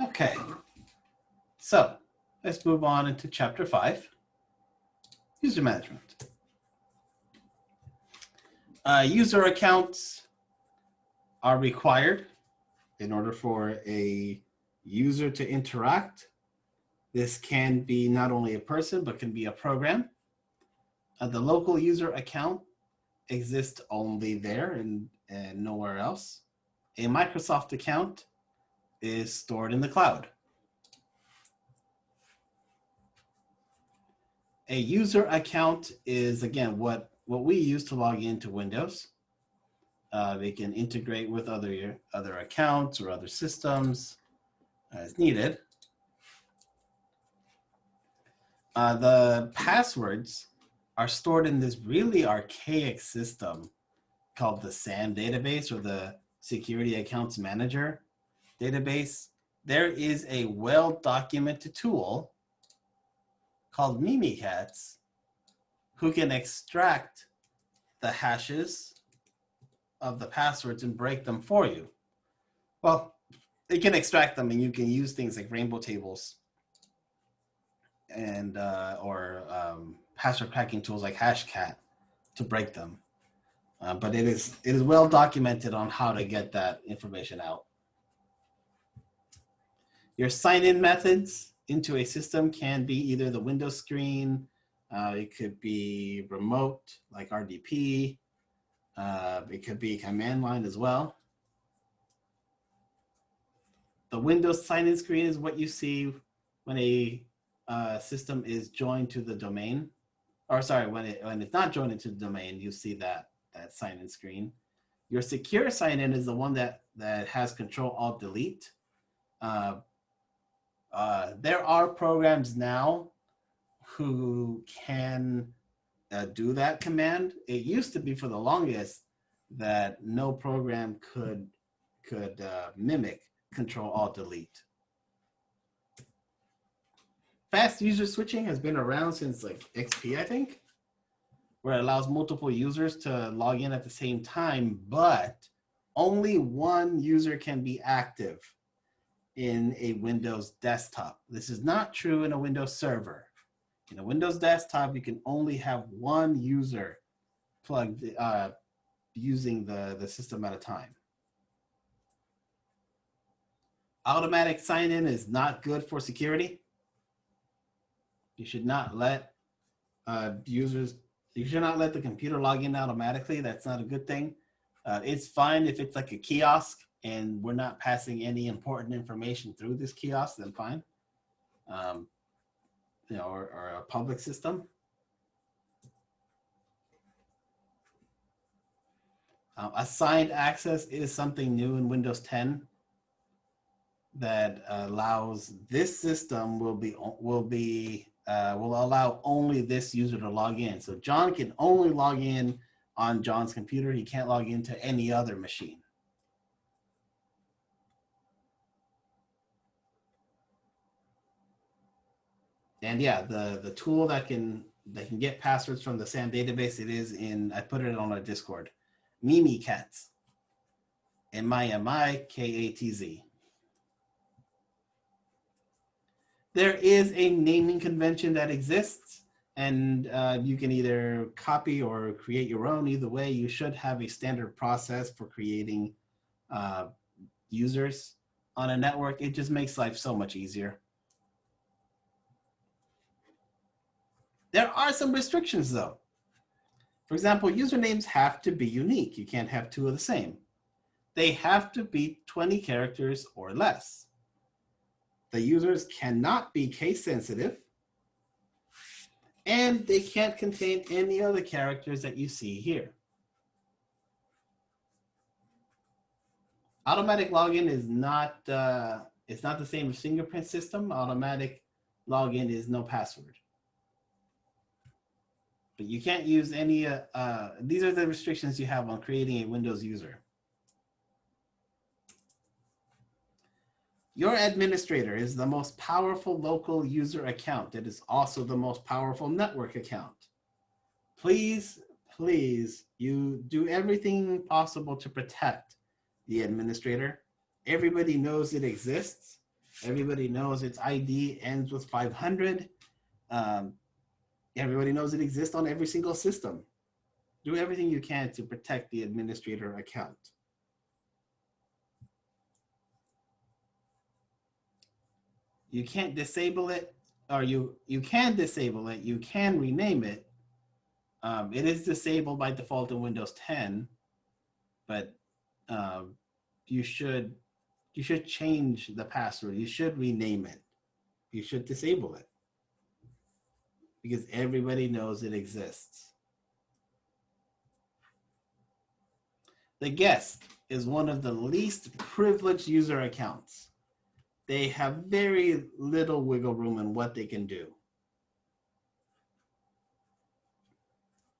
Okay, so let's move on into chapter 5, user management. User accounts are required in order for a user to interact. This can be not only a person, but can be a program. The local user account exists only there and nowhere else. A Microsoft account is stored in the cloud. A user account is, again, what we use to log into Windows. They can integrate with other accounts or other systems as needed. The passwords are stored in this really archaic system called the SAM database, or the Security Accounts Manager database. There is a well-documented tool called Mimikatz who can extract the hashes of the passwords and break them for you. Well, it can extract them, and you can use things like rainbow tables and or password cracking tools like Hashcat to break them. But it is well documented on how to get that information out. Your sign-in methods into a system can be either the Windows screen, it could be remote like RDP, it could be command line as well. The Windows sign-in screen is what you see when a system is joined to the domain. Or sorry, when it's not joined into the domain, you see that sign-in screen. Your secure sign-in is the one that has Control-Alt-Delete. There are programs now who can do that command. It used to be for the longest that no program could mimic Control-Alt-Delete. Fast user switching has been around since like XP, I think, where it allows multiple users to log in at the same time, but only one user can be active in a Windows desktop. This is not true in a Windows server. In a Windows desktop, you can only have one user plugged using the system at a time. Automatic sign-in is not good for security. You should not let you should not let the computer log in automatically. That's not a good thing. It's fine if it's like a kiosk and we're not passing any important information through this kiosk, then fine. Or a public system. Assigned access is something new in Windows 10 that allows this system will allow only this user to log in. So John can only log in on John's computer. He can't log into any other machine. And yeah, the tool that can get passwords from the SAM database, it is in, I put it on our Discord, Mimikatz, Mimikatz. There is a naming convention that exists, and you can either copy or create your own. Either way, you should have a standard process for creating users on a network. It just makes life so much easier. There are some restrictions though. For example, usernames have to be unique. You can't have two of the same. They have to be 20 characters or less. The users cannot be case sensitive, and they can't contain any other characters that you see here. Automatic login is not, it's not the same as fingerprint system. Automatic login is no password. But you can't use any, these are the restrictions you have on creating a Windows user. Your administrator is the most powerful local user account. It is also the most powerful network account. Please, please, you do everything possible to protect the administrator. Everybody knows it exists. Everybody knows its ID ends with 500. Everybody knows it exists on every single system. Do everything you can to protect the administrator account. You can't disable it, or you can disable it. You can rename it. It is disabled by default in Windows 10, but you should change the password. You should rename it. You should disable it because everybody knows it exists. The guest is one of the least privileged user accounts. They have very little wiggle room in what they can do.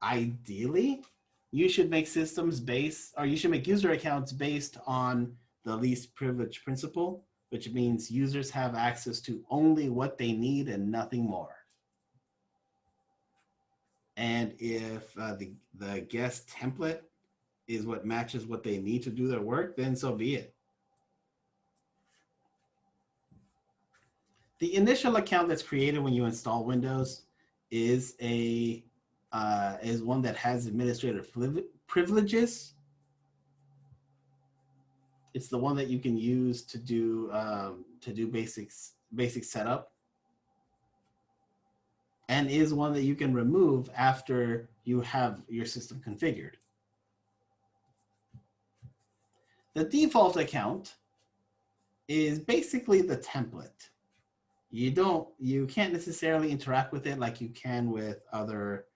Ideally, you should make you should make user accounts based on the least privilege principle, which means users have access to only what they need and nothing more. And if the guest template is what matches what they need to do their work, then so be it. The initial account that's created when you install Windows is one that has administrative privileges. It's the one that you can use to do basic setup, and is one that you can remove after you have your system configured. The default account is basically the template. You can't necessarily interact with it like you can with other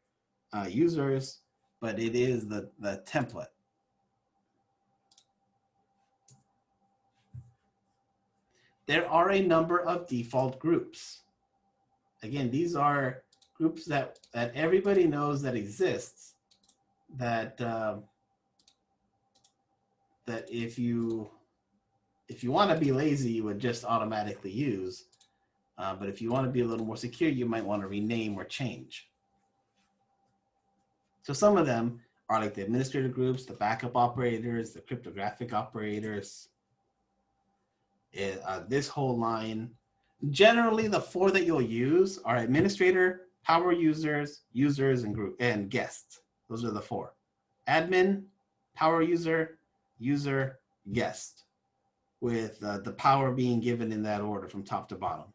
users, but it is the template. There are a number of default groups. Again, these are groups that everybody knows that exists, that if you want to be lazy, you would just automatically use. But if you want to be a little more secure, you might want to rename or change. So some of them are like the administrator groups, the backup operators, the cryptographic operators, this whole line. Generally, the four that you'll use are administrator, power users, and guests. Those are the four. Admin, power user, guest, with the power being given in that order from top to bottom.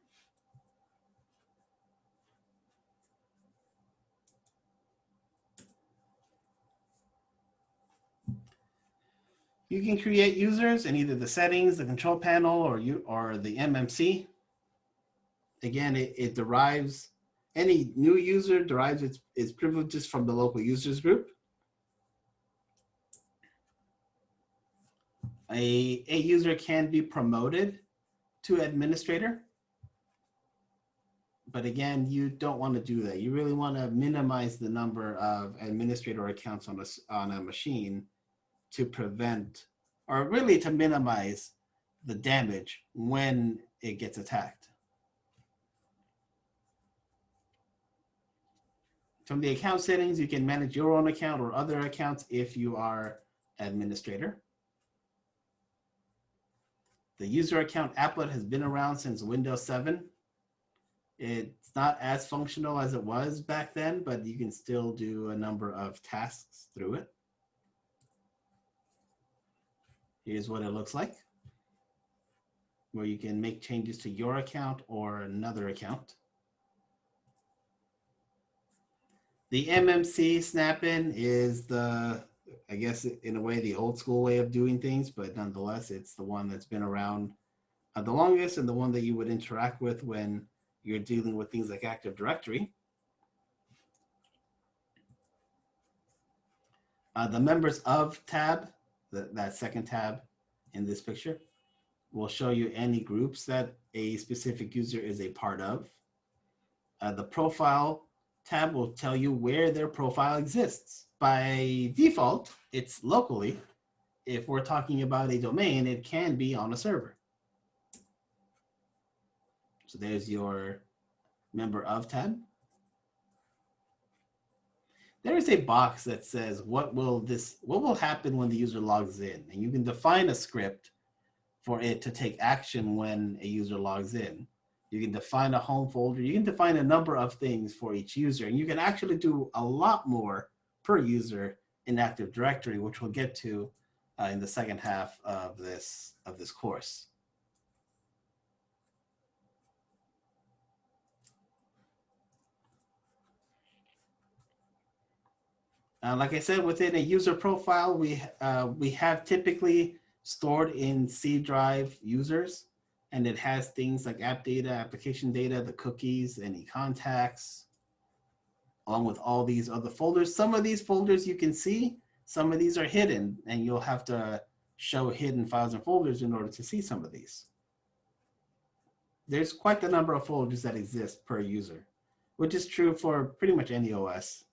You can create users in either the settings, the control panel, or the MMC. Again, it derives, any new user derives its privileges from the local users group. A user can be promoted to administrator. But again, you don't want to do that. You really want to minimize the number of administrator accounts on a machine to prevent, or really to minimize the damage when it gets attacked. From the account settings, you can manage your own account or other accounts if you are administrator. The user account applet has been around since Windows 7. It's not as functional as it was back then, but you can still do a number of tasks through it. Here's what it looks like, where you can make changes to your account or another account. The MMC snap-in is I guess in a way, the old school way of doing things, but nonetheless, it's the one that's been around the longest and the one that you would interact with when you're dealing with things like Active Directory. The members of tab, that second tab in this picture, will show you any groups that a specific user is a part of. The profile tab will tell you where their profile exists. By default, it's locally. If we're talking about a domain, it can be on a server. So there's your member of tab. There is a box that says what will happen when the user logs in, and you can define a script for it to take action when a user logs in. You can define a home folder. You can define a number of things for each user, and you can actually do a lot more per user in Active Directory, which we'll get to in the second half of this course. Like I said, within a user profile, we have typically stored in C drive users, and it has things like app data, application data, the cookies, any contacts, along with all these other folders. Some of these folders you can see, some of these are hidden, and you'll have to show hidden files and folders in order to see some of these. There's quite the number of folders that exist per user, which is true for pretty much any OS.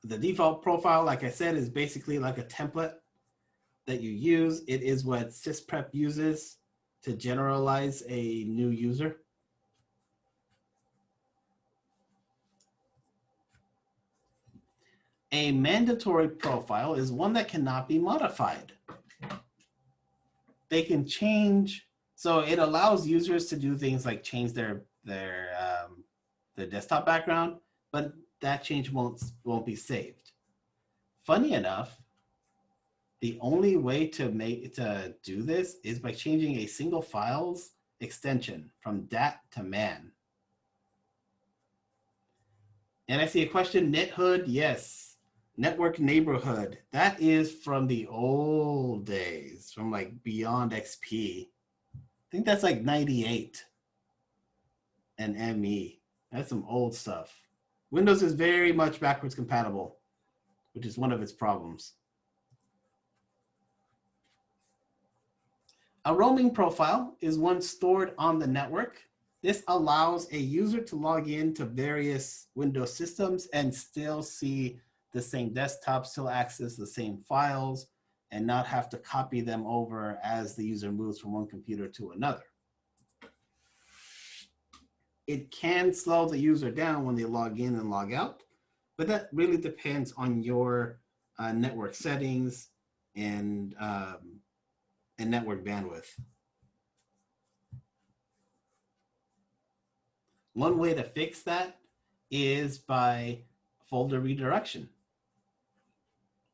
The default profile, like I said, is basically like a template that you use. It is what sysprep uses to generalize a new user. A mandatory profile is one that cannot be modified. They can change, so it allows users to do things like change their desktop background, but that change won't be saved. Funny enough, the only way to do this is by changing a single file's extension from dat to man. And I see a question, NetHood, yes. Network neighborhood, that is from the old days, from like Beyond XP. I think that's like 98 and ME. That's some old stuff. Windows is very much backwards compatible, which is one of its problems. A roaming profile is one stored on the network. This allows a user to log in to various Windows systems and still see the same desktop, still access the same files, and not have to copy them over as the user moves from one computer to another. It can slow the user down when they log in and log out, but that really depends on your network settings and network bandwidth. One way to fix that is by folder redirection.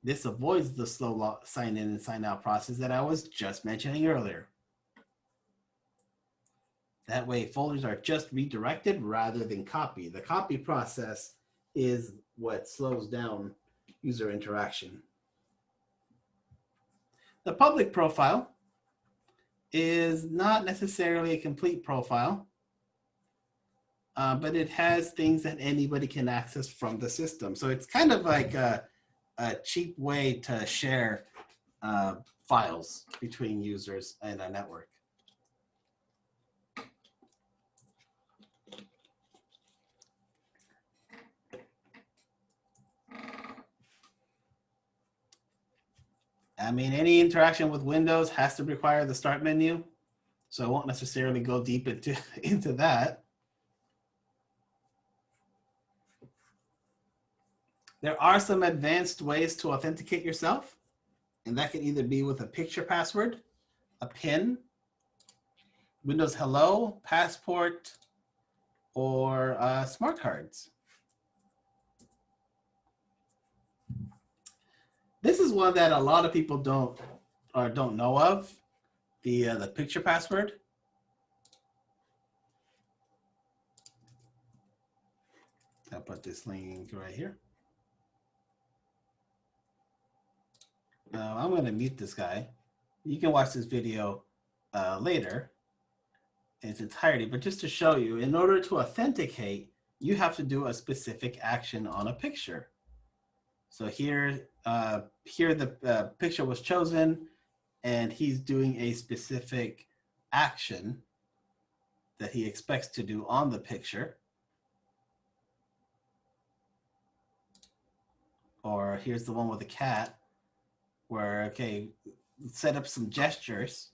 This avoids the slow sign in and sign out process that I was just mentioning earlier. That way folders are just redirected rather than copied. The copy process is what slows down user interaction. The public profile is not necessarily a complete profile, but it has things that anybody can access from the system. So it's kind of like a cheap way to share files between users and a network. I mean, any interaction with Windows has to require the start menu, so I won't necessarily go deep into that. There are some advanced ways to authenticate yourself, and that can either be with a picture password, a PIN, Windows Hello, Passport, or smart cards. This is one that a lot of people don't know of, the picture password. I'll put this link right here. Now I'm going to mute this guy. You can watch this video later in its entirety, but just to show you, in order to authenticate, you have to do a specific action on a picture. So here the picture was chosen, and he's doing a specific action that he expects to do on the picture. Or here's the one with the cat, where, okay, set up some gestures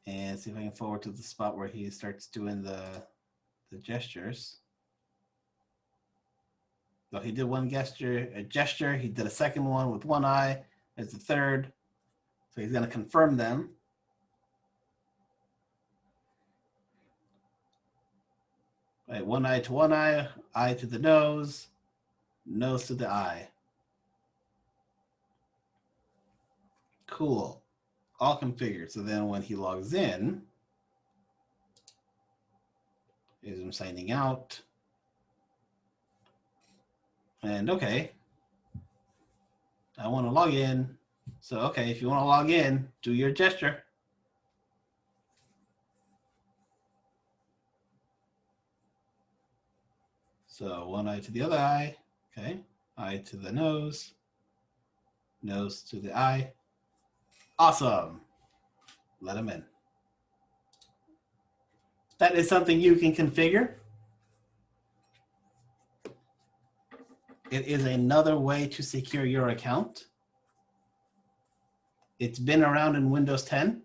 and see if I can forward to the spot where he starts doing the gestures. So he did one gesture. He did a second one with one eye. There's the third. So he's going to confirm them. Right, one eye to one eye to the nose to the eye. Cool. All configured. So then when he logs in, is him signing out. And okay, I want to log in. So okay, if you want to log in, do your gesture. So one eye to the other eye. Okay, eye to the nose to the eye. Awesome. Let him in. That is something you can configure. It is another way to secure your account. It's been around in Windows 10.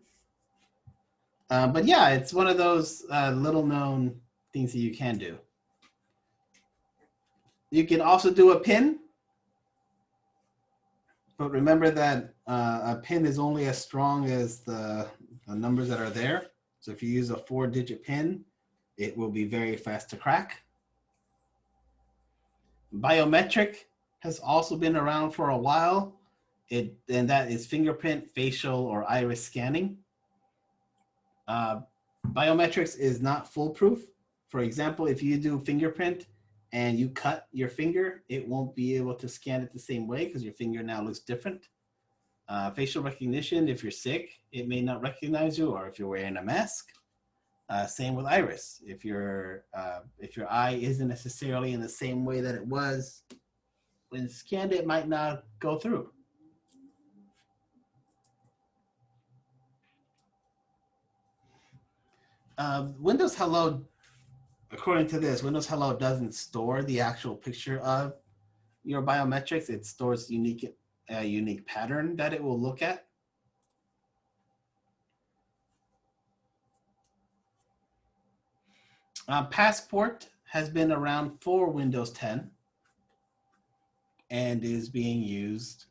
But yeah, it's one of those little known things that you can do. You can also do a PIN. But remember that a PIN is only as strong as the numbers that are there. So if you use a 4-digit PIN, it will be very fast to crack. Biometric has also been around for a while. And that is fingerprint, facial, or iris scanning. Biometrics is not foolproof. For example, if you do fingerprint and you cut your finger, it won't be able to scan it the same way because your finger now looks different. Facial recognition, if you're sick, it may not recognize you, or if you're wearing a mask. Same with iris. If your eye isn't necessarily in the same way that it was when scanned, it might not go through. Windows Hello, according to this, Windows Hello doesn't store the actual picture of your biometrics. It stores a unique pattern that it will look at. Passport has been around for Windows 10 and is being used,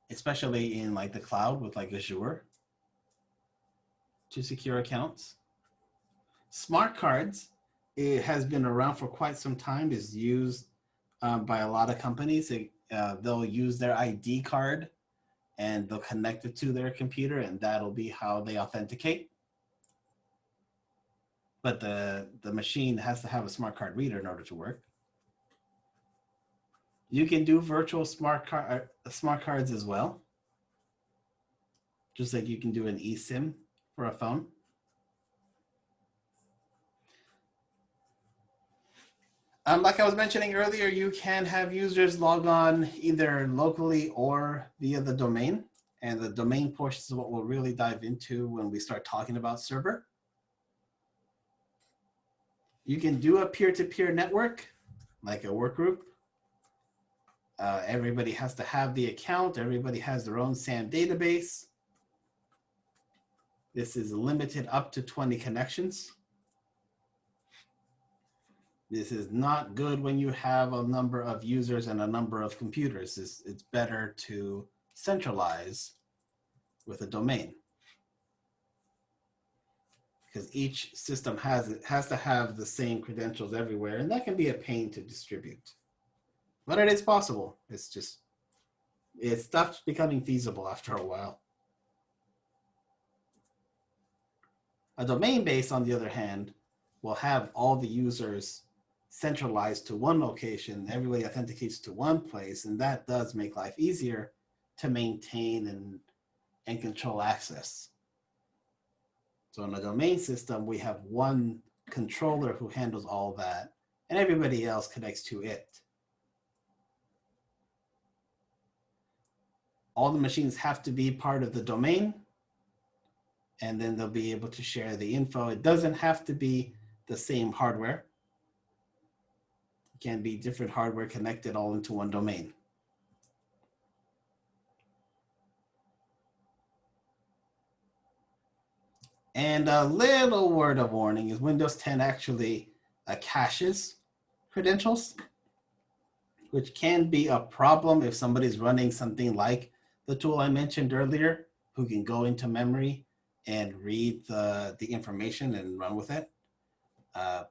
especially in like the cloud with like Azure, to secure accounts. Smart cards, it has been around for quite some time, is used by a lot of companies. They'll use their ID card and they'll connect it to their computer, and that'll be how they authenticate. But the machine has to have a smart card reader in order to work. You can do virtual smart cards as well, just like you can do an eSIM for a phone. Like I was mentioning earlier, you can have users log on either locally or via the domain. And the domain portion is what we'll really dive into when we start talking about server. You can do a peer-to-peer network, like a work group. Everybody has to have the account. Everybody has their own SAM database. This is limited up to 20 connections. This is not good when you have a number of users and a number of computers. It's better to centralize with a domain, because each system has to have the same credentials everywhere, and that can be a pain to distribute. But it is possible. It stops becoming feasible after a while. A domain base, on the other hand, will have all the users centralized to one location. Everybody authenticates to one place, and that does make life easier to maintain and control access. So in a domain system, we have one controller who handles all that, and everybody else connects to it. All the machines have to be part of the domain, and then they'll be able to share the info. It doesn't have to be the same hardware. It can be different hardware connected all into one domain. And a little word of warning is Windows 10 actually caches credentials. which can be a problem if somebody's running something like the tool I mentioned earlier, who can go into memory and read the information and run with it.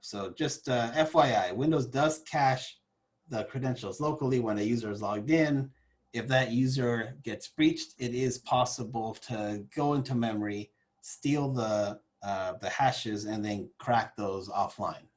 So just FYI, Windows does cache the credentials locally when a user is logged in. If that user gets breached, it is possible to go into memory, steal the hashes, and then crack those offline.